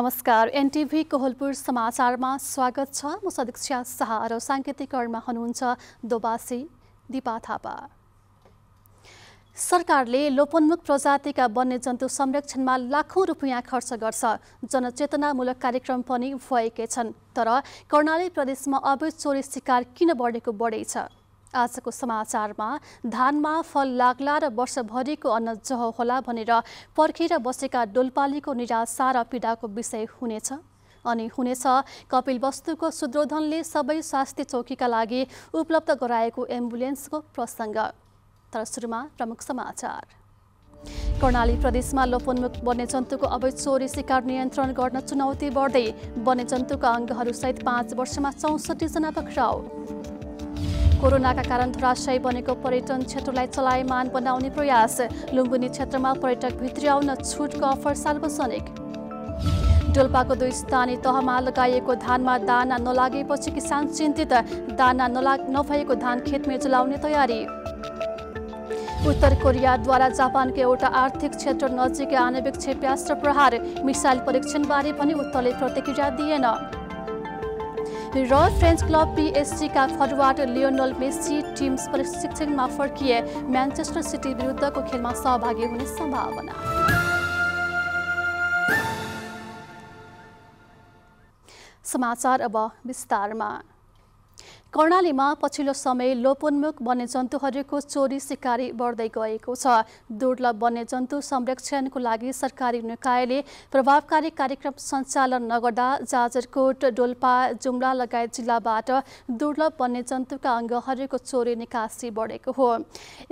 नमस्कार एनटीभी कोहलपुर समाचारमा स्वागत छ। म सदीक्षा शाह र सांकेतिक करणमा हुनुहुन्छ दोबासी दिपा थापा। सरकारले लोपोन्मुख प्रजातिका वन्यजन्तु संरक्षणमा लाखौं रुपैयाँ खर्च गर्छ। जनचेतनामूलक कार्यक्रम पनि भएकै छन्। तर कर्णाली प्रदेशमा अवैध चोरी शिकार किन बढेको बढै छ? आजको समाचारमा धानमा फल लाग्ला र वर्षभरिको अन्न जह होला भनेर पर्खेर बसेका डोलपालीको निराशा र पीडाको विषय हुनेछ। अनि हुनेछ कपिलवस्तुको शुद्रोधनले सबै स्वास्थ्य चौकीका लागि उपलब्ध गराएको एम्बुलेन्सको प्रसङ्ग। तर सुरुमा प्रमुख समाचार। कर्णाली प्रदेशमा लोपोन्मुख वन्यजन्तुको अवैध चोरी शिकार नियन्त्रण गर्न चुनौती बढ्दै वन्यजन्तुका अङ्गहरूसहित 5 वर्षमा 64 जना पक्राउ। कोरोनाका कारण धराशयी बनेको पर्यटन क्षेत्रलाई चलायमान बनाउने प्रयास। लुम्बिनी क्षेत्रमा पर्यटक भित्री आउन छुटको अफर सार्वजनिक। डोल्पाको 2 स्थानीय तहमा लगाइएको धानमा दाना नलागेपछि किसान चिन्तित। दाना नभएको धान खेतमै जलाउने तयारी। उत्तर कोरियाद्वारा जापानको एउटा आर्थिक क्षेत्र नजिकै आणविक क्षेप्यास्त्र प्रहार। मिसाइल परीक्षणबारे पनि उत्तरले प्रतिक्रिया दिएन। र फ्रेन्च क्लब पीएसजीका फरवार्ड लियोनल मेसी टिम प्रशिक्षणमा फर्किए। म्यान्चेस्टर सिटी विरुद्धको खेलमा सहभागी हुने सम्भावना। समाचार अब विस्तारमा। कर्णालीमा पछिल्लो समय लोपोन्मुख वन्यजन्तुहरूको चोरी शिकारी बढ्दै गएको छ। दुर्लभ वन्यजन्तु संरक्षणको लागि सरकारी निकायले प्रभावकारी कार्यक्रम सञ्चालन नगर्दा जाजरकोट, डोल्पा, जुम्ला लगायत जिल्लाबाट दुर्लभ वन्यजन्तुका अङ्गहरूको चोरी निकासी बढेको हो।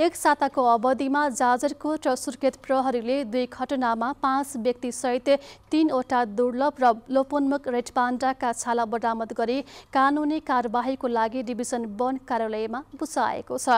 एक साताको अवधिमा जाजरकोट र सुर्खेत प्रहरीले 2 घटनामा 5 व्यक्तिसहित 3वटा दुर्लभ र लोपोन्मुख रेड पाण्डाका छाला बरामद गरी कानुनी कारबाहीको लागि डिभिजन वन कार्यालयमा बुझाएको छ।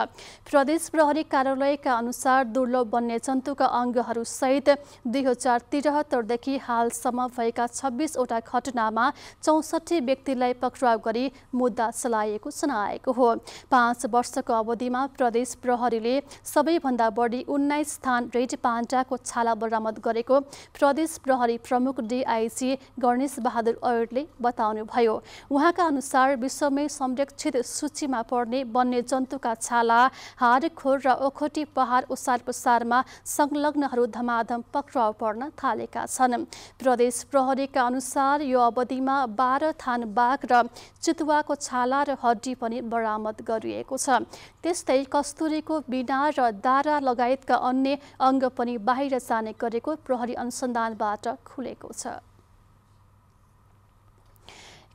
प्रदेश प्रहरी कार्यालयका अनुसार दुर्लभ वन्यजन्तुका अङ्गहरूसहित 2073 देखि हालसम्म भएका 26वटा घटनामा 64 व्यक्तिलाई पक्राउ गरी मुद्दा चलाएको जनाएको हो। 5 वर्षको अवधिमा प्रदेश प्रहरीले सबैभन्दा बढी 19 स्थान रेड पाण्डाको छाला बरामद गरेको प्रदेश प्रहरी प्रमुख डीआईजी गणेश बहादुर अयरले बताउनुभयो। उहाँका अनुसार विश्वमै संरक्षित सूचीमा पर्ने वन्यजन्तुका छाला, हाडखोर र ओखोटी पहाड ओसार पसारमा संलग्नहरू धमाधम पक्राउ पर्न थालेका छन्। प्रदेश प्रहरीका अनुसार यो अवधिमा 12 थान बाघ र चितुवाको छाला र हड्डी पनि बरामद गरिएको छ। त्यस्तै कस्तुरीको बिना र दारा लगायतका अन्य अङ्ग पनि बाहिर जाने गरेको प्रहरी अनुसन्धानबाट खुलेको छ।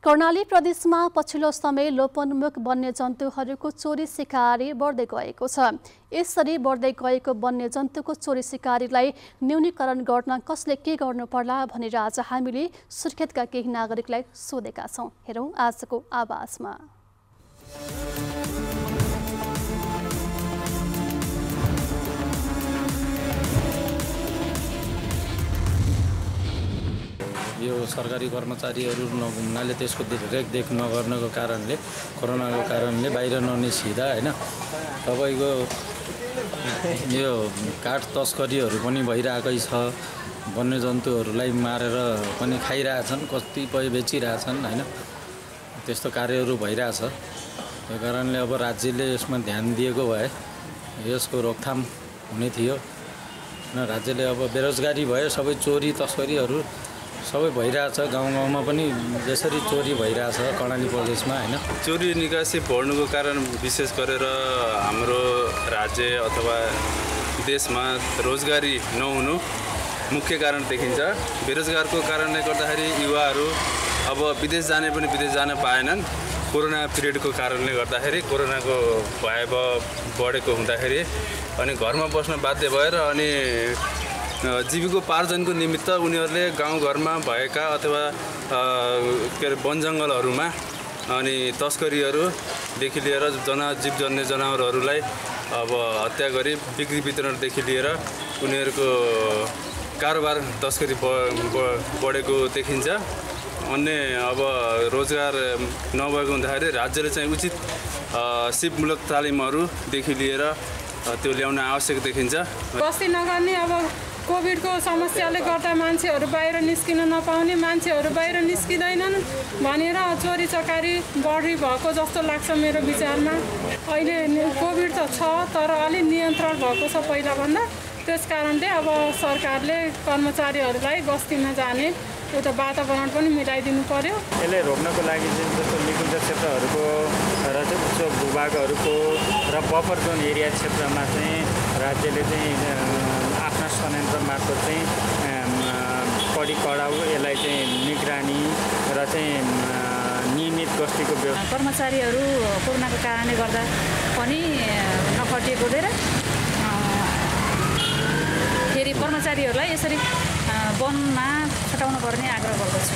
कर्णाली प्रदेशमा पछिल्लो समय लोपोन्मुख वन्यजन्तुहरूको चोरी शिकारी बढ्दै गएको छ। यसरी बढ्दै गएको वन्यजन्तुको चोरी शिकारीलाई न्यूनीकरण गर्न कसले के गर्नु पर्ला भनेर आज हामीले सुर्खेतका केही नागरिकलाई सोधेका छौं। हेरौं आजको आवाजमा। यो सरकारी कर्मचारीहरू नहुनाले त्यसको देखरेख नगर्नको कारणले, कोरोनाको कारणले बाहिर ननिस्किँदा हैन तपाईको यो काठ तस्करीहरू पनि भइरहेकै छ। वन्यजन्तुहरूलाई मारेर पनि खाइरहेछन्, कतिपय बेचिरहेछन् हैन। त्यस्तो कार्यहरू भइरहेछ। त्यो कारणले अब राज्यले यसमा ध्यान दिएको भए यसको रोकथाम हुने थियो। राज्यले अब बेरोजगारी भयो, सबै चोरी तस्करीहरू सबै भइरहेछ। गाउँ-गाउँमा पनि यसरी चोरी भइरहेछ कर्णाली प्रदेशमा हैन। चोरी निकासी बढ्नुको कारण विशेष गरेर हाम्रो राज्य अथवा देशमा रोजगारी नहुनु मुख्य कारण देखिन्छ। बेरोजगारको कारणले गर्दाखेरि युवाहरू अब विदेश जाने पनि विदेश जान पाएनन्। कोरोना पिरियडको कारणले गर्दाखेरि कोरोनाको भयावह बढेको हुँदाखेरि अनि घरमा बस्न बाध्य भएर अनि जीविकोपार्जनको निमित्त उनीहरूले गाउँघरमा भएका अथवा वन जङ्गलहरूमा अनि तस्करीहरूदेखि लिएर जीवजन्य जनावरहरूलाई अब हत्या गरी बिक्री वितरणदेखि लिएर उनीहरूको कारोबार तस्करी बढेको देखिन्छ। अन्य अब रोजगार नभएको हुँदाखेरि राज्यले चाहिँ उचित सिपमूलक तालिमहरूदेखि लिएर त्यो ल्याउन आवश्यक देखिन्छ। बस्ती नगर्ने अब कोभिडको समस्याले गर्दा मान्छेहरू बाहिर निस्किन नपाउने, मान्छेहरू बाहिर निस्किँदैनन् भनेर चोरी चकारी बढी भएको जस्तो लाग्छ मेरो विचारमा। अहिले कोभिड त छ तर अलि नियन्त्रण भएको छ पहिलाभन्दा। त्यसकारणले अब सरकारले कर्मचारीहरूलाई गस्तीमा जाने एउटा वातावरण पनि मिलाइदिनु पर्यो। यसले रोक्नको लागि चाहिँ जस्तो निकुञ्ज क्षेत्रहरूको र चाहिँ उच्च भूभागहरूको र बफर जोन एरिया क्षेत्रमा चाहिँ राज्यले चाहिँ आफ्ना संयन्त्र मार्फत चाहिँ कडी कडाउ यसलाई चाहिँ निगरानी र चाहिँ नियमित गस्तीको व्यवस्था। कर्मचारीहरू कोरोनाको कारणले गर्दा पनि नखटिएकोले र फेरि कर्मचारीहरूलाई यसरी वनमा छटाउनु पर्ने आग्रह गर्दछु।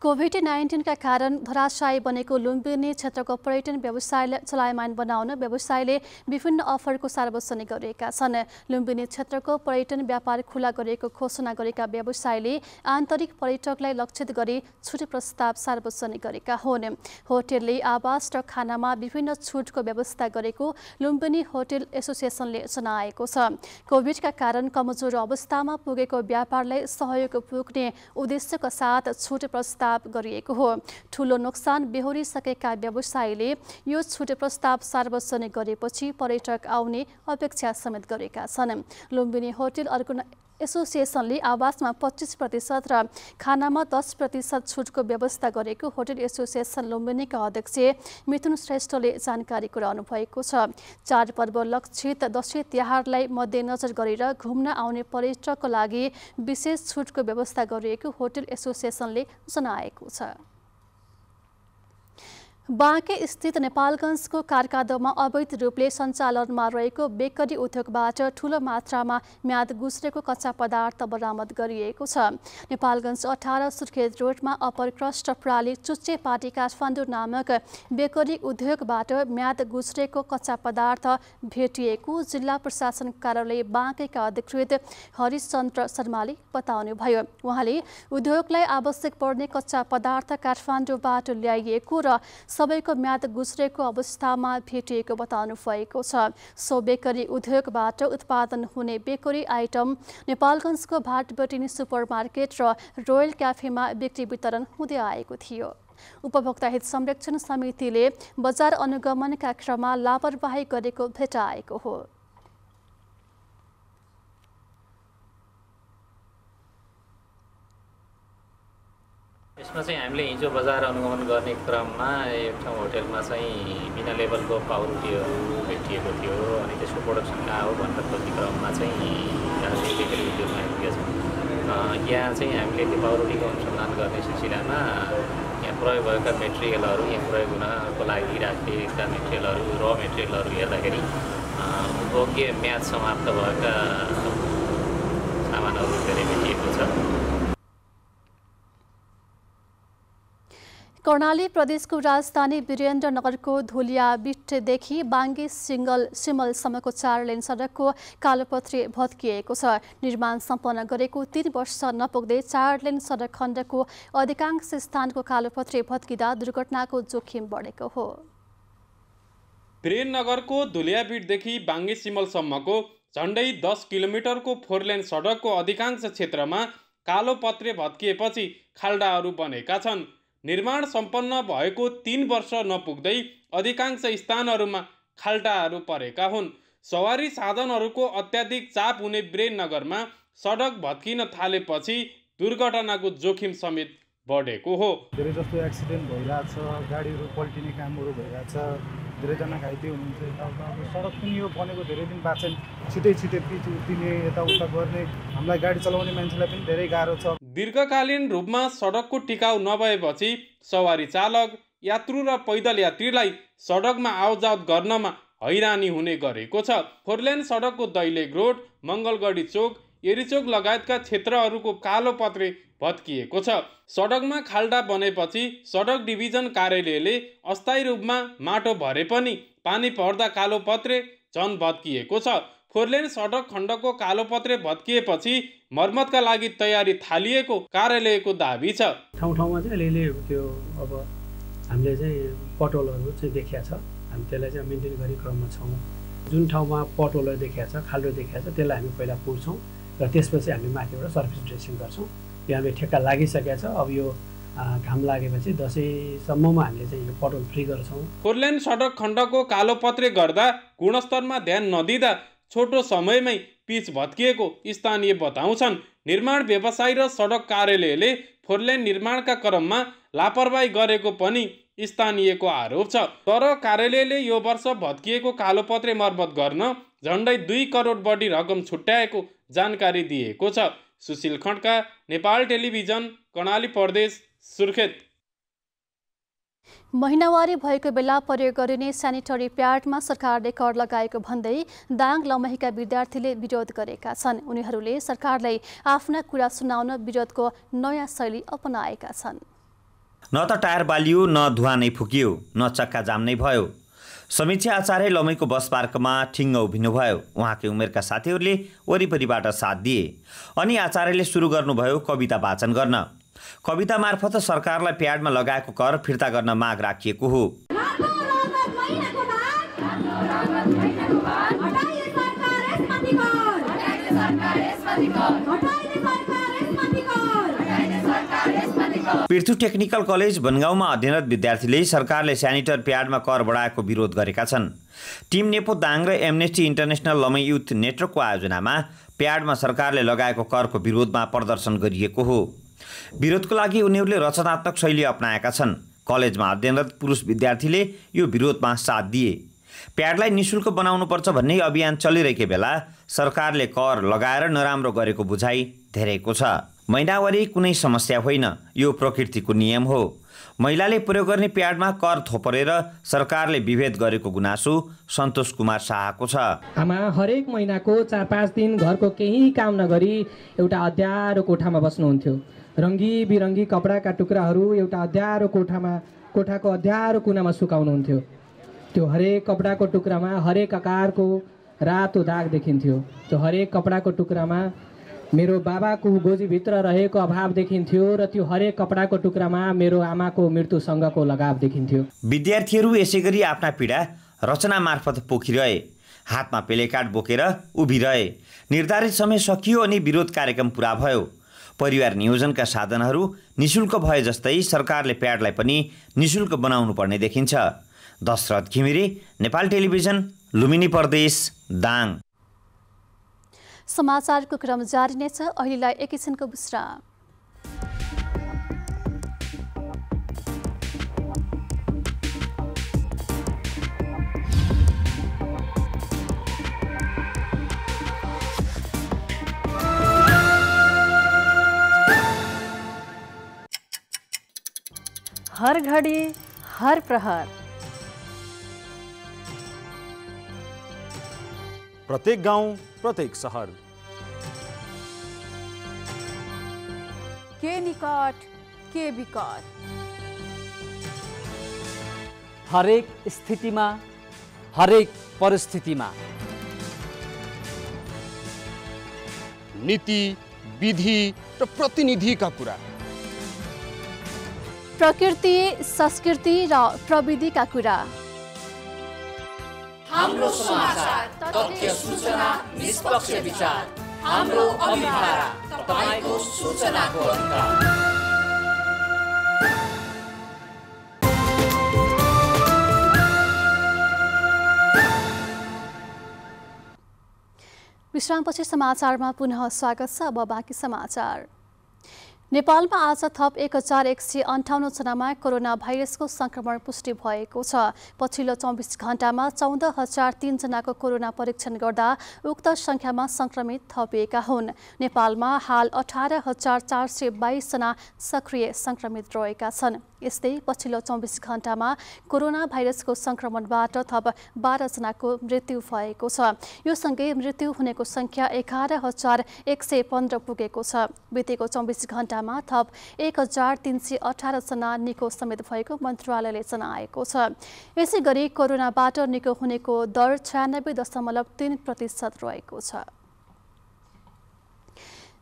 कोभिड-19 का कारण धराशायी बनेको लुम्बिनी क्षेत्रको पर्यटन व्यवसायलाई चलायमान बनाउन व्यवसायले विभिन्न अफरको सार्वजनिक गरेका छन्। लुम्बिनी क्षेत्रको पर्यटन व्यापार खुला गरेको घोषणा गरेका व्यवसायले आन्तरिक पर्यटकलाई लक्षित गरी छुट प्रस्ताव सार्वजनिक गरेका हुन्। होटेलले आवास र खानामा विभिन्न छुटको व्यवस्था गरेको लुम्बिनी होटेल एसोसिएसनले जनाएको छ। कोभिडका कारण कमजोर अवस्थामा पुगेको व्यापारलाई सहयोग पुग्ने उद्देश्यका साथ छुट प्रस्ताव गरिएको हो। ठूलो नोक्सान बेहोरिसकेका व्यवसायीले यो छुट प्रस्ताव सार्वजनिक गरेपछि पर्यटक आउने अपेक्षा समेत गरेका छन्। लुम्बिनी होटेल एसोसिएसनले आवासमा 25% र खानामा 10% छुटको व्यवस्था गरेको होटेल एसोसिएसन लुम्बिनीका अध्यक्ष मिथुन श्रेष्ठले जानकारी गराउनु भएको छ। चाडपर्व लक्षित दशैं तिहारलाई मध्यनजर गरेर घुम्न आउने पर्यटकको लागि विशेष छुटको व्यवस्था गरिएको होटेल एसोसिएसनले जनाएको छ। बाँके स्थित नेपालगञ्जको कारकादोमा अवैध रूपले सञ्चालनमा रहेको बेकरी उद्योगबाट ठूलो मात्रामा म्याद गुज्रेको कच्चा पदार्थ बरामद गरिएको छ। नेपालगञ्ज 18 सुर्खेत रोडमा अपर क्रस्ट प्राली चुच्चे पाटी काठमाडौँ नामक बेकरी उद्योगबाट म्याद गुज्रेको कच्चा पदार्थ भेटिएको जिल्ला प्रशासन कार्यालय बाँकेका अधिकृत हरिशचन्द्र शर्माले बताउनुभयो। उहाँले उद्योगलाई आवश्यक पर्ने कच्चा पदार्थ काठमाडौँबाट ल्याइएको र सबैको म्याद गुज्रेको अवस्थामा भेटिएको बताउनु भएको छ। सो बेकरी उद्योगबाट उत्पादन हुने बेकरी आइटम नेपालगञ्जको भाटबटिनी सुपरमार्केट र रोयल क्याफेमा बिक्री वितरण हुँदै आएको थियो। उपभोक्ता हित संरक्षण समितिले बजार अनुगमनका क्रममा लापरवाही गरेको भेटाएको हो। यसमा चाहिँ हामीले हिजो बजार अनुगमन गर्ने क्रममा एक ठाउँ होटेलमा चाहिँ बिना लेबलको पाउरोटीहरू भेटिएको थियो अनि त्यसको प्रोडक्सन कहाँ हो भनेर खोज्ने क्रममा चाहिँ बेकरी उद्योगमा आइपुगेका छौँ। यहाँ चाहिँ हामीले त्यो पाउरोटीको अनुसन्धान गर्ने सिलसिलामा यहाँ प्रयोग भएका मेटेरियलहरू यहाँ प्रयोग हुनको लागि राखिएका मेटेरियलहरू र मेटेरियलहरू हेर्दाखेरि उपभोग्य म्याद समाप्त भएका सामानहरू धेरै भेटिएको छ। कर्णाली प्रदेशको राजधानी वीरेन्द्रनगरको धुलियाबिटदेखि बाङ्गे सिमलसम्मको 4 लेन सडकको कालोपत्रे भत्किएको छ। निर्माण सम्पन्न गरेको 3 वर्ष नपुग्दै 4 लेन सडक खण्डको अधिकांश स्थानको कालोपत्रे भत्किँदा दुर्घटनाको जोखिम बढेको हो। वीरेन्द्रनगरको धुलियाबिटदेखि बाङ्गे सिमलसम्मको झण्डै 10 किलोमिटरको 4 लेन सडकको अधिकांश क्षेत्रमा कालोपत्रे भत्किएपछि खाल्डाहरू बनेका छन्। निर्माण सम्पन्न भएको 3 वर्ष नपुग्दै अधिकांश स्थानहरूमा खाल्टाहरू परेका हुन्। सवारी साधनहरूको अत्याधिक चाप हुने वीरेन्द्रनगरमा सडक भत्किन थालेपछि दुर्घटनाको जोखिम समेत बढेको हो। धेरै जस्तो एक्सिडेन्ट भइरहेछ, गाडीहरू पल्टिने कामहरू भइरहेछ, धेरैजना घाइते हुनुहुन्छ। अब सडक पनि यो बनेको धेरै दिन बाद चाहिँ छिटै पिच उठिने यताउता गर्ने हामीलाई गाडी चलाउने मान्छेलाई पनि धेरै गाह्रो छ। दीर्घकालीन रूपमा सडकको टिकाउ नभएपछि सवारी चालक, यात्रु र पैदल यात्रीलाई सडकमा आवजावत गर्नमा हैरानी हुने गरेको छ। 4 लेन सडकको दैलेख रोड, मङ्गलगढी चोक, एरीचोक लगायतका क्षेत्रहरूको कालोपत्रे भत्किएको छ। सडकमा खाल्डा बनेपछि सडक डिभिजन कार्यालयले अस्थायी रूपमा माटो भरे पनि पानी पर्दा कालोपत्रे झन भत्किएको छ। फोरलेन सडक खण्डको कालोपत्रे भत्किएपछि मर्मतका लागि तयारी थालिएको कार्यालयको दाबी छ। ठाउँ ठाउँमा चाहिँ अलिअलि त्यो अब हामीले चाहिँ पटोलहरू चाहिँ देखिया छ, हामी त्यसलाई चाहिँ मेन्टेन गर्ने क्रममा छौँ। जुन ठाउँमा पटोलहरू देखिया छ, खाल्डो देखिया छ, त्यसलाई हामी पहिला पुर्छौँ र त्यसपछि हामी माथिबाट सर्फेस ड्रेसिङ गर्छौँ। यो हामीले ठेक्का लागिसकेको छ। अब यो घाम लागेपछि दसैँसम्ममा हामीले चाहिँ यो पटोल फ्री गर्छौँ। फोरलेन सडक खण्डको कालोपत्रे गर्दा गुणस्तरमा ध्यान नदिँदा छोटो समयमै पिच भत्किएको स्थानीय बताउँछन्। निर्माण व्यवसायी र सडक कार्यालयले फोरलेन निर्माणका क्रममा लापरवाही गरेको पनि स्थानीयको आरोप छ। तर कार्यालयले यो वर्ष भत्किएको कालोपत्रे मर्मत गर्न झन्डै 2 करोड बढी रकम छुट्याएको जानकारी दिएको छ। सुशील खड्का, नेपाल टेलिभिजन, कर्णाली प्रदेश, सुर्खेत। महिनावारी भएको बेला प्रयोग गरिने सेनिटरी प्याडमा सरकारले कर लगाएको भन्दै दाङ लमहीका विद्यार्थीले विरोध गरेका छन्। उनीहरूले सरकारलाई आफ्ना कुरा सुनाउन विरोधको नयाँ शैली अपनाएका छन्। न त टायर बालियो, न धुवा नै फुकियो, न चक्का जाम नै भयो। समीक्षा आचार्य लमहीको बस पार्कमा ठिङ्ग उभिनुभयो। उहाँकै उमेरका साथीहरूले वरिपरिबाट साथ दिए अनि आचार्यले सुरु गर्नुभयो कविता वाचन गर्न। कविता मार्फत सरकारलाई प्याडमा लगाएको कर फिर्ता गर्न माग राखिएको हो। पृथु टेक्निकल कलेज बनगाउँमा अध्ययनरत विद्यार्थीले सरकारले सेनिटर प्याडमा कर बढाएको विरोध गरेका छन्। टिम नेपो दाङ र एमनेस्टी इन्टरनेसनल लमही युथ नेटवर्कको आयोजनामा प्याडमा सरकारले लगाएको करको विरोधमा प्रदर्शन गरिएको हो। विरोधको लागि उनीहरूले रचनात्मक शैली अपनाएका छन्। कलेजमा अध्ययनरत पुरुष विद्यार्थीले यो विरोधमा साथ दिए। प्याडलाई निःशुल्क बनाउनुपर्छ भन्ने अभियान चलिरहेको बेला सरकारले कर लगाएर नराम्रो गरेको बुझाइ धेरैको छ। महिनावारी कुनै समस्या होइन, यो प्रकृतिको नियम हो। महिलाले प्रयोग गर्ने प्याडमा कर थोपरेर सरकारले विभेद गरेको गुनासो सन्तोष कुमार शाहको छ। आमा हरेक महिनाको 4-5 दिन घरको केही काम नगरी एउटा अँध्यारो कोठामा बस्नुहुन्थ्यो। रङ्गी बिरङ्गी कपडाका टुक्राहरू एउटा अँध्यारो कोठाको अँध्यारो कुनामा सुकाउनुहुन्थ्यो। त्यो हरेक कपडाको टुक्रामा हरेक आकारको रातो दाग देखिन्थ्यो। त्यो हरेक कपडाको टुक्रामा मेरो बाबाको गोजीभित्र रहेको अभाव देखिन्थ्यो र त्यो हरेक कपडाको टुक्रामा मेरो आमाको मृत्युसँगको लगाव देखिन्थ्यो। विद्यार्थीहरू यसै गरी आफ्ना पीडा रचना मार्फत पोखिरहे। हातमा प्लेकार्ड बोकेर उभिरहे। निर्धारित समय सकियो अनि विरोध कार्यक्रम पुरा भयो। परिवार नियोजनका साधनहरू निःशुल्क भए जस्तै सरकारले प्याडलाई पनि निःशुल्क बनाउनु पर्ने देखिन्छ। दशरथ घिमिरे, नेपाल टेलिभिजन, लुम्बिनी प्रदेश, दाङ। समाचारको क्रम जारी नै छ। अहिलेलाई एकैछिनको विश्राम। हर घडी हर प्रहर, प्रत्येक गाउँ, प्रत्येक शहर, के निकट के विकट, हरेक स्थितिमा हरेक परिस्थितिमा नीति विधि र प्रतिनिधिका कुरा, प्रकृति संस्कृति र प्रविधिका कुरा, हाम्रो समाचार, तथ्य सूचना, निष्पक्ष विचार, हाम्रो अभिभारा, तपाईको सूचनाको अधिकार। विश्रामपछि समाचारमा पुनः स्वागत छ। अब बाँकी समाचार। नेपालमा आज थप 1158 जनामा कोरोना भाइरसको संक्रमण पुष्टि भएको छ। पछिल्लो 24 घण्टामा 14,003 जनाको कोरोना परीक्षण गर्दा उक्त संख्यामा संक्रमित थपिएका हुन्। नेपालमा हाल 18,422 जना सक्रिय संक्रमित रहेका छन्। यस्तै पछिल्लो 24 घण्टामा कोरोना भाइरसको संक्रमणबाट थप 12 जनाको मृत्यु भएको छ। यो सँगै मृत्यु हुनेको संख्या 11,115 पुगेको छ। बितेको 24 घण्टा जिल्लामा थप 1318 जना निको समेत भएको मन्त्रालयले जनाएको छ। यसै गरी कोरोनाबाट निको हुनेको दर 96.3% रहेको छ।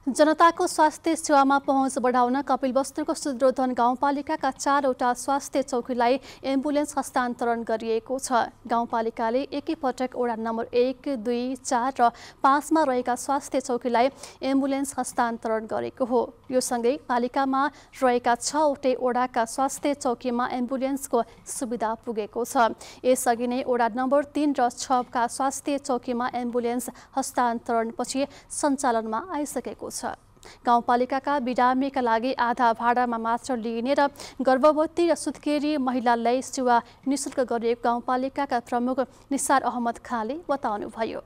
जनताको स्वास्थ्य सेवामा पहुँच बढाउन कपिलवस्तुको सुदृढन गाउँपालिकाका 4वटा स्वास्थ्य चौकीलाई एम्बुलेन्स हस्तान्तरण गरिएको छ। गाउँपालिकाले एकैपटक वडा नम्बर 1, 2, 4 र 5 मा रहेका स्वास्थ्य चौकीलाई एम्बुलेन्स हस्तान्तरण गरेको हो। यो सँगै पालिकामा रहेका 6वटै वडाका स्वास्थ्य चौकीमा एम्बुलेन्सको सुविधा पुगेको छ। यसअघि नै वडा नम्बर 3 र 6 का स्वास्थ्य चौकीमा एम्बुलेन्स हस्तान्तरणपछि सञ्चालनमा आइसकेको छ। गाउँपालिकाका बिरामीका लागि आधा भाडामा मात्र लिइने र गर्भवती र सुत्केरी महिलालाई सेवा निशुल्क गरिएको गाउँपालिकाका प्रमुख निसार अहमद खानले बताउनुभयो।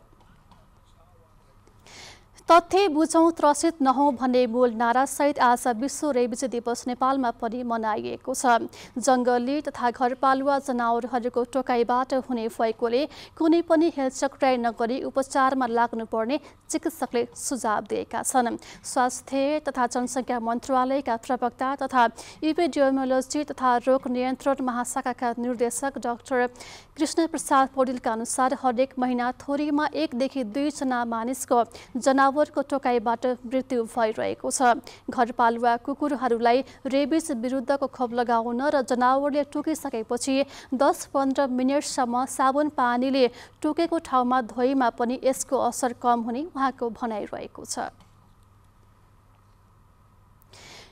तथ्य बुझौँ त्रसित नहौँ भन्ने मूल नारासहित आज विश्व रेबिज दिवस नेपालमा पनि मनाइएको छ। जङ्गली तथा घरपालुवा जनावरहरूको टोकाइबाट हुने भएकोले कुनै पनि हेलचक्राइ नगरी उपचारमा लाग्नुपर्ने चिकित्सकले सुझाव दिएका छन्। स्वास्थ्य तथा जनसङ्ख्या मन्त्रालयका प्रवक्ता तथा इपिडेमियोलोजी तथा रोग नियन्त्रण महाशाखाका निर्देशक डाक्टर कृष्ण प्रसाद पौडेलका अनुसार हरेक महिना थोरीमा 1 देखि 2 जना मानिसको जनावरको टोकाइबाट मृत्यु भइरहेको छ। घरपालुवा कुकुरहरूलाई रेबिज विरुद्धको खोप लगाउन र जनावरले टोकिसकेपछि 10-15 मिनटसम्म साबुन पानीले टोकेको ठाउँमा धोइमा पनि यसको असर कम हुने उहाँको भनाइरहेको छ।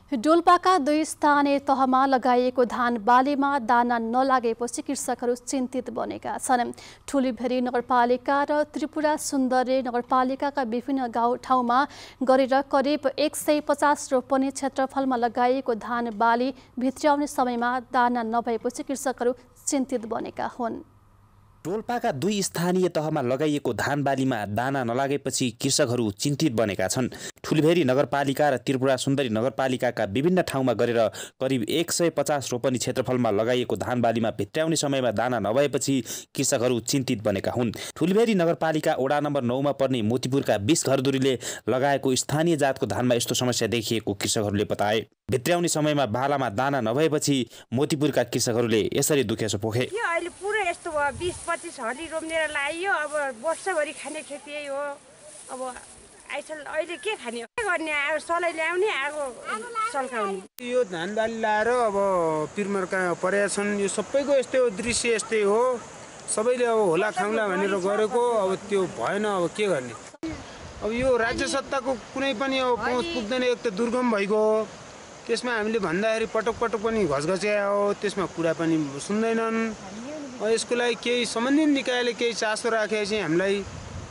डोल्पाका 2 स्थानीय तहमा लगाइएको धान बालीमा दाना नलागेपछि कृषकहरू चिन्तित बनेका छन्। ठुलीभेरी नगरपालिका र त्रिपुरा सुन्दरी नगरपालिकाका विभिन्न गाउँ ठाउँमा गरेर करिब 150 रोपनी क्षेत्रफलमा लगाइएको धान बाली भित्र्याउने समयमा दाना नभएपछि कृषकहरू चिन्तित बनेका हुन्। डोल्पाका 2 स्थानीय तहमा लगाइएको धान बालीमा दाना नलागेपछि कृषकहरू चिन्तित बनेका छन्। ठुलीभेरी नगरपालिका र त्रिपुरा सुन्दरी नगरपालिकाका विभिन्न ठाउँमा गरेर करिब 150 रोपनी क्षेत्रफलमा लगाइएको धान बालीमा भित्र्याउने समयमा दाना नभएपछि कृषकहरू चिन्तित बनेका हुन्। ठुलीभेरी नगरपालिका वडा नम्बर 9 मा पर्ने मोतीपुरका 20 घरधुरीले लगाएको स्थानीय जातको धानमा यस्तो समस्या देखिएको कृषकहरूले बताए। भित्र्याउने समयमा बालामा दाना नभएपछि मोतीपुरका कृषकहरूले यसरी दुखेसो पोखे। अहिले पुरै यस्तो भयो, 20-25 हली रोप्नेर लगाइयो। अब वर्षभरि खाने खेती यही हो। अब अहिले के खाने, के गर्ने? सलाई ल्याउने, आगो सल्काउने। यो धान बाली लाएर अब पिरमर कहाँ परेका छन्। यो सबैको यस्तै हो, दृश्य यस्तै हो। सबैले अब होला खाउँला भनेर गरेको, अब त्यो भएन। अब के गर्ने? अब यो राज्य सत्ताको कुनै पनि अब पहुँच पुग्दैन। एक त दुर्गम भइगयो, त्यसमा हामीले भन्दाखेरि पटक पटक पनि घचघच्याए हो, त्यसमा कुरा पनि सुन्दैनन्। यसको लागि केही सम्बन्धित निकायले केही चासो राखे चाहिँ हामीलाई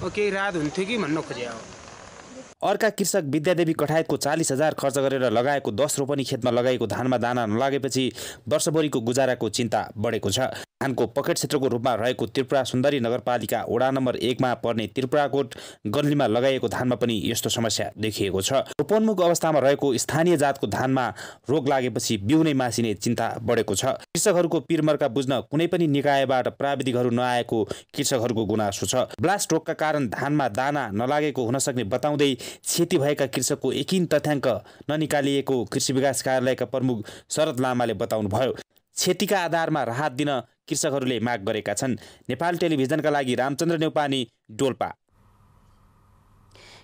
केही राहत हुन्थ्यो कि भन्न खोजिया हो। अर्का कृषक विद्यादेवी कठायतको 40,000 खर्च गरेर लगाएको 10 रोपनी खेतमा लगाएको धानमा दाना नलागेपछि वर्षभरिको गुजाराको चिन्ता बढेको छ। धानको पकेट क्षेत्रको रूपमा रहेको त्रिपुरा सुन्दरी नगरपालिका वडा नम्बर 1 मा पर्ने त्रिपुराकोट गल्लीमा लगाइएको धानमा पनि यस्तो समस्या देखिएको छ। रोपन्मुख अवस्थामा रहेको स्थानीय जातको धानमा रोग लागेपछि बिउ नै मासिने चिन्ता बढेको छ। कृषकहरूको पिरमर्का बुझ्न कुनै पनि निकायबाट प्राविधिकहरू नआएको कृषकहरूको गुनासो छ। ब्लास्ट रोगका कारण धानमा दाना नलागेको हुन सक्ने बताउँदै क्षति भएका कृषकको एकिन तथ्याङ्क ननिकालिएको कृषि विकास कार्यालयका प्रमुख शरद लामाले बताउनुभयो। क्षतिका आधारमा राहत दिन कृषकहरूले माग गरेका छन्। नेपाल टेलिभिजनका लागि रामचन्द्र नेउपानी, डोल्पा।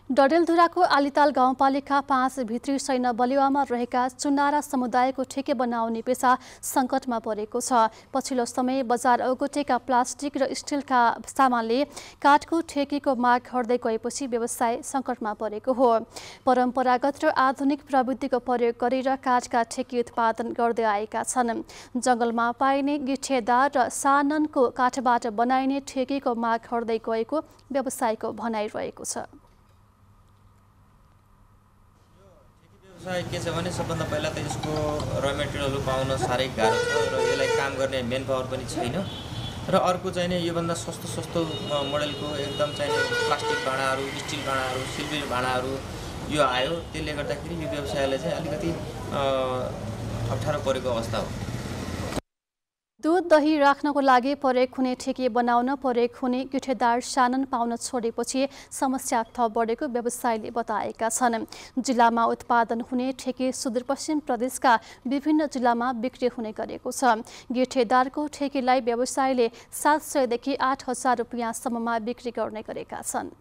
डडेलधुराको आलिताल गाउँपालिका 5 भित्री सैन बलिवामा रहेका चुनारा समुदायको ठेके बनाउने पेसा सङ्कटमा परेको छ। पछिल्लो समय बजार ओगटेका प्लास्टिक र स्टिलका सामानले काठको ठेकीको माग घट्दै गएपछि व्यवसाय सङ्कटमा परेको हो। परम्परागत र आधुनिक प्रविधिको प्रयोग गरेर काठका ठेकी उत्पादन गर्दै आएका छन्। जङ्गलमा पाइने गिठेदार र साननको काठबाट बनाइने ठेकीको माग घट्दै गएको व्यवसायको भनाइरहेको छ। के छ भने सबभन्दा पहिला त यसको र मेटेरियलहरू पाउन साह्रै गाह्रो छ र यसलाई काम गर्ने मेन पावर पनि छैन। र अर्को चाहिँ नि योभन्दा सस्तो मोडलको एकदम चाहिँ प्लास्टिक भाँडाहरू, स्टिल भाँडाहरू, सिल्भर भाँडाहरू यो आयो। त्यसले गर्दाखेरि यो व्यवसायलाई चाहिँ अलिकति अप्ठ्यारो परेको अवस्था हो। दुध दही राख्नको लागि प्रयोग हुने ठेकी बनाउन प्रयोग हुने गुठेदार सानन पाउन छोडेपछि समस्या थप बढेको व्यवसायीले बताएका छन्। जिल्लामा उत्पादन हुने ठेकी सुदूरपश्चिम प्रदेशका विभिन्न जिल्लामा बिक्री हुने गरेको छ। गुठेदारको ठेकीलाई व्यवसायीले 700 देखि 8,000 रुपियाँसम्ममा बिक्री गर्ने गरेका छन्।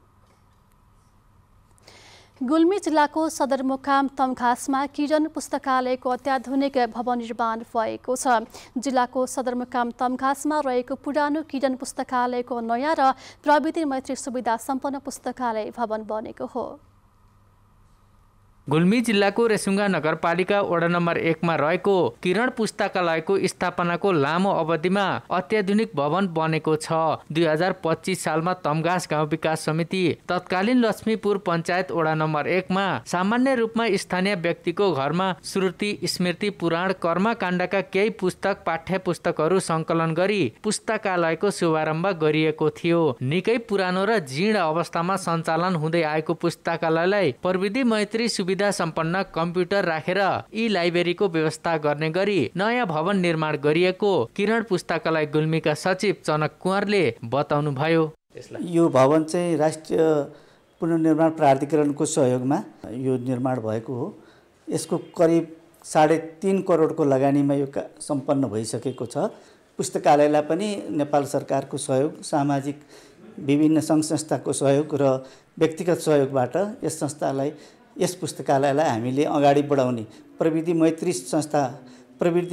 गुल्मी जिल्लाको सदरमुकाम तमघासमा किरण पुस्तकालयको अत्याधुनिक भवन निर्माण भएको छ। जिल्लाको सदरमुकाम तमघासमा रहेको पुरानो किरण पुस्तकालयको नयाँ र प्रविधि मैत्री सुविधा सम्पन्न पुस्तकालय भवन बनेको हो। गुल्मी जिल्लाको रेसुङ्गा नगरपालिका वडा नम्बर 1 मा रहेको किरण पुस्तकालयको स्थापनाको लामो अवधिमा अत्याधुनिक भवन बनेको छ। 2025 सालमा तमघास गाउँ विकास समिति तत्कालीन लक्ष्मीपुर पञ्चायत वडा नम्बर 1 मा सामान्य रूपमा स्थानीय व्यक्तिको घरमा श्रुति, स्मृति, पुराण, कर्मकाण्डका केही पुस्तक, पाठ्य पुस्तकहरू सङ्कलन गरी पुस्तकालयको शुभारम्भ गरिएको थियो। निकै पुरानो र जीर्ण अवस्थामा सञ्चालन हुँदै आएको पुस्तकालयलाई प्रविधि मैत्री सुविधा सम्पन्न कम्प्युटर राखेर ई-लाइब्रेरीको व्यवस्था गर्ने गरी नयाँ भवन निर्माण गरिएको किरण पुस्तकालय गुल्मीका सचिव चनक कुँवरले बताउनु भयो। यो भवन चाहिँ राष्ट्रिय पुनर्निर्माण प्राधिकरणको सहयोगमा यो निर्माण भएको हो। यसको करिब 3.5 करोडको लगानीमा यो सम्पन्न भइसकेको छ। पुस्तकालयलाई पनि नेपाल सरकारको सहयोग, सामाजिक विभिन्न सङ्घ संस्थाको सहयोग र व्यक्तिगत सहयोगबाट यस पुस्तकालयलाई हामीले अगाडि बढाउने, प्रविधि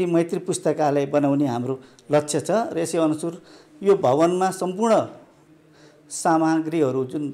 मैत्री पुस्तकालय बनाउने हाम्रो लक्ष्य छ र यसै अनुसार यो भवनमा सम्पूर्ण सामग्रीहरू जुन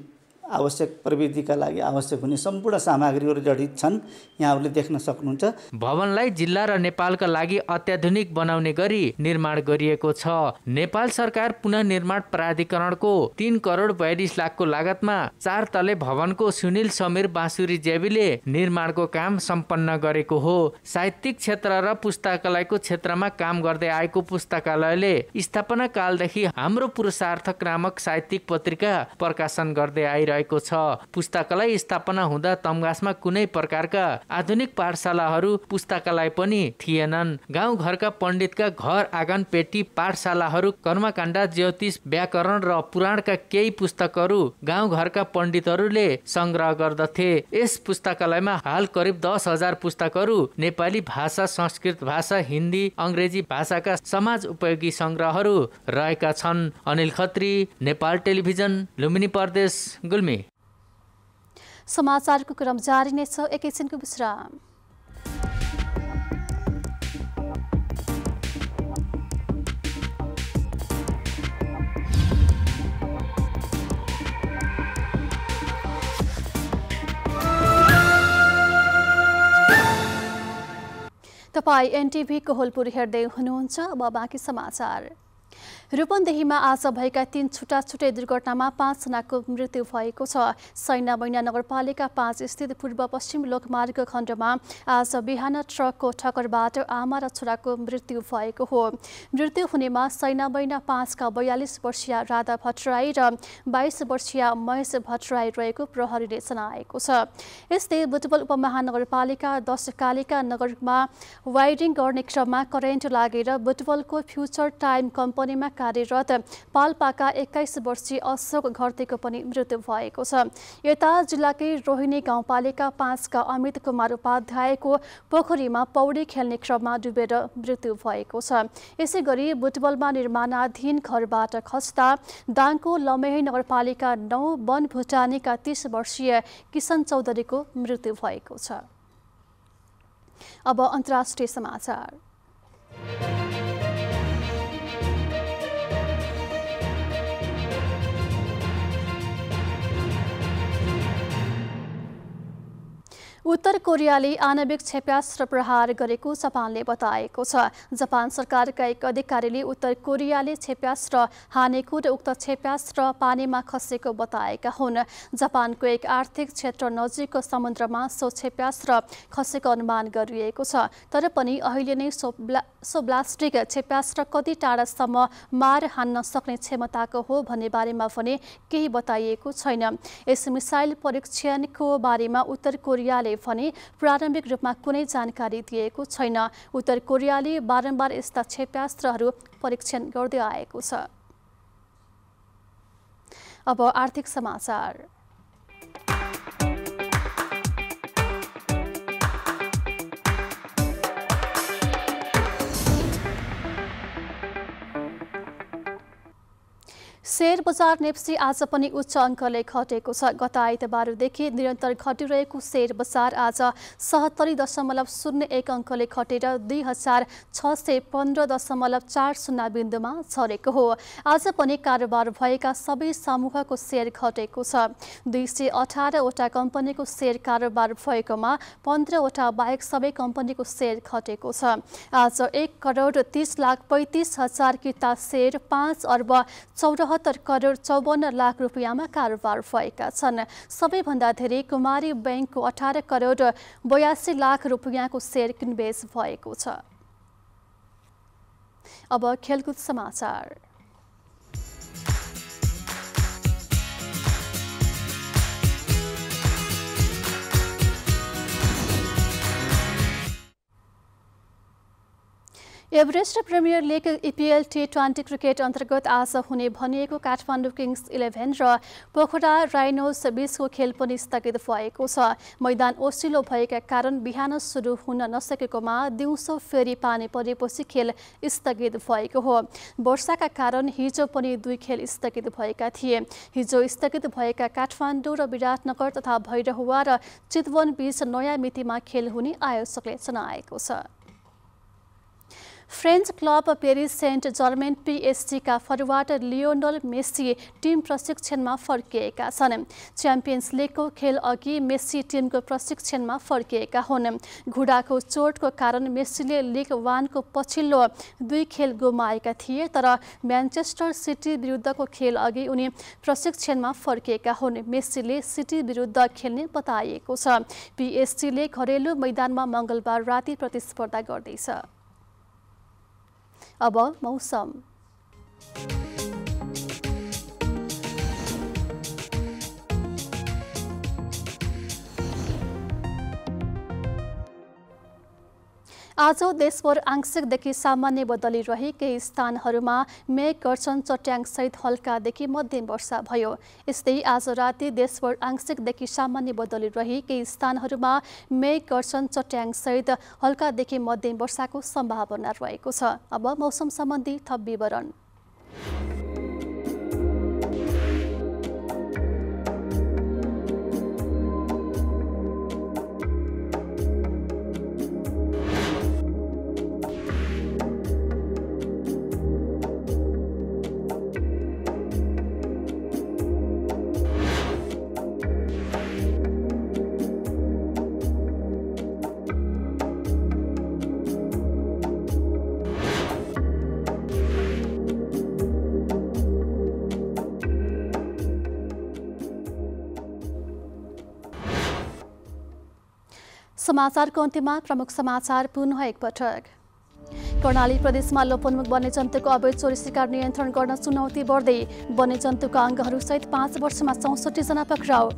आवश्यक प्रविधिका लागि आवश्यक हुने सम्पूर्ण सामग्रीहरू जडित छन्, यहाँहरूले देख्न सक्नुहुन्छ। भवनलाई जिल्ला र नेपालका लागि अत्याधुनिक बनाउने गरी निर्माण गरिएको छ। नेपाल सरकार पुनर्निर्माण प्राधिकरणको 3 करोड 42 लाखको लागतमा 4 तले भवनको सुनिल समीर बाँसुरी जेबीले निर्माणको काम सम्पन्न गरेको हो। साहित्यिक क्षेत्र र पुस्तकालयको क्षेत्रमा काम गर्दै आएको पुस्तकालयले स्थापना कालदेखि हाम्रो पुरुषार्थ नामक साहित्यिक पत्रिका प्रकाशन गर्दै आइरहेको छ। पुस्तकालय स्थापना हुँदा तमघासमा कुनै प्रकारका आधुनिक पाठशालाहरू, पुस्तकालय पनि थिएनन्। गाउँ घरका पण्डितका घर आँगन, पेटी, पाठशालाहरू, कर्मकाण्ड, ज्योतिष, व्याकरण र पुराणका केही पुस्तकहरू गाउँ घरका पण्डितहरूले संग्रह गर्दथे। यस पुस्तकालयमा हाल करिब 10,000 पुस्तकहरू नेपाली भाषा, संस्कृत भाषा, हिन्दी, अङ्ग्रेजी भाषाका समाज उपयोगी संग्रहहरू रहेका छन्। अनिल खत्री, नेपाल टेलिभिजन, लुम्बिनी प्रदेश, गुल्मी। समाचारको क्रम जारी नै छ, एकैछिनको विश्राम। तपाईँ एनटिभी कोहलपुर हेर्दै हुनुहुन्छ। अब बाँकी समाचार। रूपन्देहीमा आज भएका 3 छुट्टा-छुट्टै दुर्घटनामा 5 जनाको मृत्यु भएको छ। सैनाबैना नगरपालिका 5 स्थित पूर्व पश्चिम लोकमार्ग खण्डमा आज बिहान ट्रकको ठक्करबाट आमा र छोराको मृत्यु भएको हो। मृत्यु हुनेमा सैनाबैना 5 का 42 वर्षीय राधा भट्टराई र 22 वर्षीय महेश भट्टराई रहेको प्रहरीले जनाएको छ। यस्तै बुटवल उपमहानगरपालिका 10 कालिका नगरमा वायरिङ गर्ने क्रममा करेन्ट लागेर बुटवलको फ्युचर टाइम कम्पनीमा कार्यरत पाल्पाका 21 वर्षीय अशोक घरतेको पनि मृत्यु भएको छ। यता जिल्लाकै रोहिणी गाउँपालिका 5 का अमित कुमार उपाध्यायको पोखरीमा पौडी खेल्ने क्रममा डुबेर मृत्यु भएको छ। यसै गरी बुटवलमा निर्माणाधीन घरबाट खस्दा दाङको लमेही नगरपालिका 9 वन भुटानीका 30 वर्षीय किशन चौधरीको मृत्यु भएको छ। अब अन्तर्राष्ट्रिय समाचार। उत्तर कोरियाले आणविक क्षेप्यास्त्र प्रहार गरेको जापानले बताएको छ। जापान सरकारका एक अधिकारीले उत्तर कोरियाले क्षेप्यास्त्र हानेको र उक्त क्षेप्यास्त्र पानीमा खसेको बताएका हुन्। जापानको एक आर्थिक क्षेत्र नजिकको समुद्रमा सो क्षेप्यास्त्र खसेको अनुमान गरिएको छ। तर पनि अहिले नै सो ब्लास्टिक क्षेप्यास्त्र कति टाढासम्म मार हान्न सक्ने क्षमताको हो भन्ने बारेमा भने केही बताइएको छैन। यस मिसाइल परीक्षणको बारेमा उत्तर कोरियाले भने प्रारम्भिक रूपमा कुनै जानकारी दिएको छैन। उत्तर कोरियाले बारम्बार यस्ता क्षेप्यास्त्रहरू परीक्षण गर्दै आएको छ। अब आर्थिक समाचार। शेयर बजार नेप्सी आज पनि उच्च अङ्कले घटेको छ। गत आइतबारदेखि निरन्तर घटिरहेको शेयर बजार आज 77.01 अङ्कले घटेर 2615.40 बिन्दुमा झरेको हो। आज पनि कारोबार भएका सबै समूहको शेयर घटेको छ। 218वटा कम्पनीको शेयर कारोबार भएकोमा 15वटा बाहेक सबै कम्पनीको शेयर घटेको छ। आज 1,30,35,000 किता शेयर 5 अर्ब 74 करोड 54 लाख रुपियाँमा कारोबार भएका छन्। सबैभन्दा धेरै कुमारी बैंकको 18 करोड 82 लाख रुपियाँको शेयर किनबेच भएको छ। अब खेलकुद समाचार। Everest premier league EPL T20 cricket अन्तर्गत आज हुने भनिएको काठमाडौँ किङ्स 11 र पोखरा राइनोस बीचको खेल पनि स्थगित भएको छ। मैदान ओसिलो भएका कारण बिहान सुरु हुन नसकेकोमा दिउँसो फेरि पानी परेपछि खेल स्थगित भएको हो। वर्षाका कारण हिजो पनि 2 खेल स्थगित भएका थिए। हिजो स्थगित भएका काठमाडौँ र विराटनगर तथा भैरहुवा र चितवन बीच नयाँ मितिमा खेल हुने आयोजकले जनाएको छ। French club Paris Saint Germain PSG का फरवार्ड लियोनल मेस्सी टिम प्रशिक्षणमा फर्किएका छन्। च्याम्पियन्स लिगको खेल अघि मेस्सी टिमको प्रशिक्षणमा फर्किएका हुन्। घुँडाको चोटको कारण मेस्सीले लिग 1 को पछिल्लो 2 खेल गुमाएका थिए, तर म्यान्चेस्टर सिटी विरुद्धको खेल अघि उनी प्रशिक्षणमा फर्किएका हुन्। मेस्सीले सिटी विरुद्ध खेल्ने बताइएको छ। PSGले घरेलु मैदानमा मंगलबार राति प्रतिस्पर्धा गर्दैछ। अब मौसम। आज देशभर आंशिकदेखि सामान्य बदली रही केही स्थानहरूमा मेघ गर्जन चट्याङसहित हल्कादेखि मध्यम वर्षा भयो। यस्तै आज राति देशभर आंशिकदेखि सामान्य बदली रही केही स्थानहरूमा मेघ गर्जन चट्याङसहित हल्कादेखि मध्यम वर्षाको सम्भावना रहेको छ। अब मौसम सम्बन्धी थप विवरण। समाचारको अन्त्यमा प्रमुख समाचार पुनः एकपटक। कर्णाली प्रदेशमा लोपोन्मुख वन्यजन्तुको अवैध चोरी शिकार नियन्त्रण गर्न चुनौती बढ्दै वन्यजन्तुका अङ्गहरूसहित 5 वर्षमा 64 जना पक्राउ।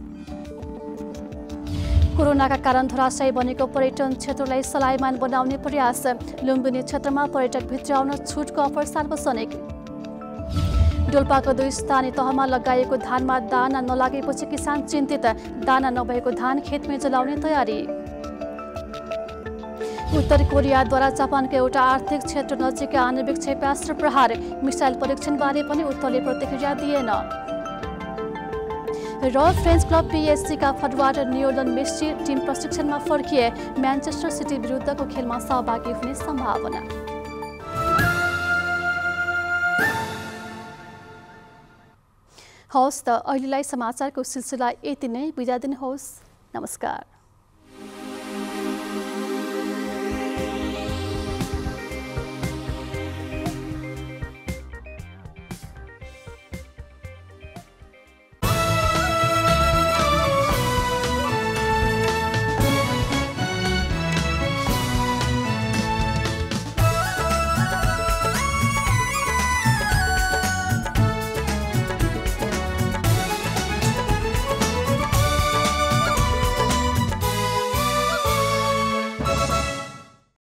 कोरोनाका कारण धराशायी बनेको पर्यटन क्षेत्रलाई सलायमान बनाउने प्रयास। लुम्बिनी क्षेत्रमा पर्यटक भित्राउन छुटको अफर सार्वजनिक। डोल्पाको 2 स्थानीय तहमा लगाइएको धानमा दाना नलागेपछि किसान चिन्तित। दाना नभएको धान खेतमै जलाउने तयारी। उत्तर कोरियाद्वारा जापानको एउटा आर्थिक क्षेत्र नजिकै आणविक क्षेप्यास्त्र प्रहार। मिसाइल परीक्षणबारे पनि उत्तरले प्रतिक्रिया दिएन। र फ्रेन्च क्लब PSG का फरवार्ड लियोनल मेस्सी टिम प्रशिक्षणमा फर्किए। म्यान्चेस्टर सिटी विरुद्धको खेलमा सहभागी हुने सम्भावना। हवस् त अहिलेलाई समाचारको सिलसिला यति नै। बिदा दिनुहोस्। नमस्कार।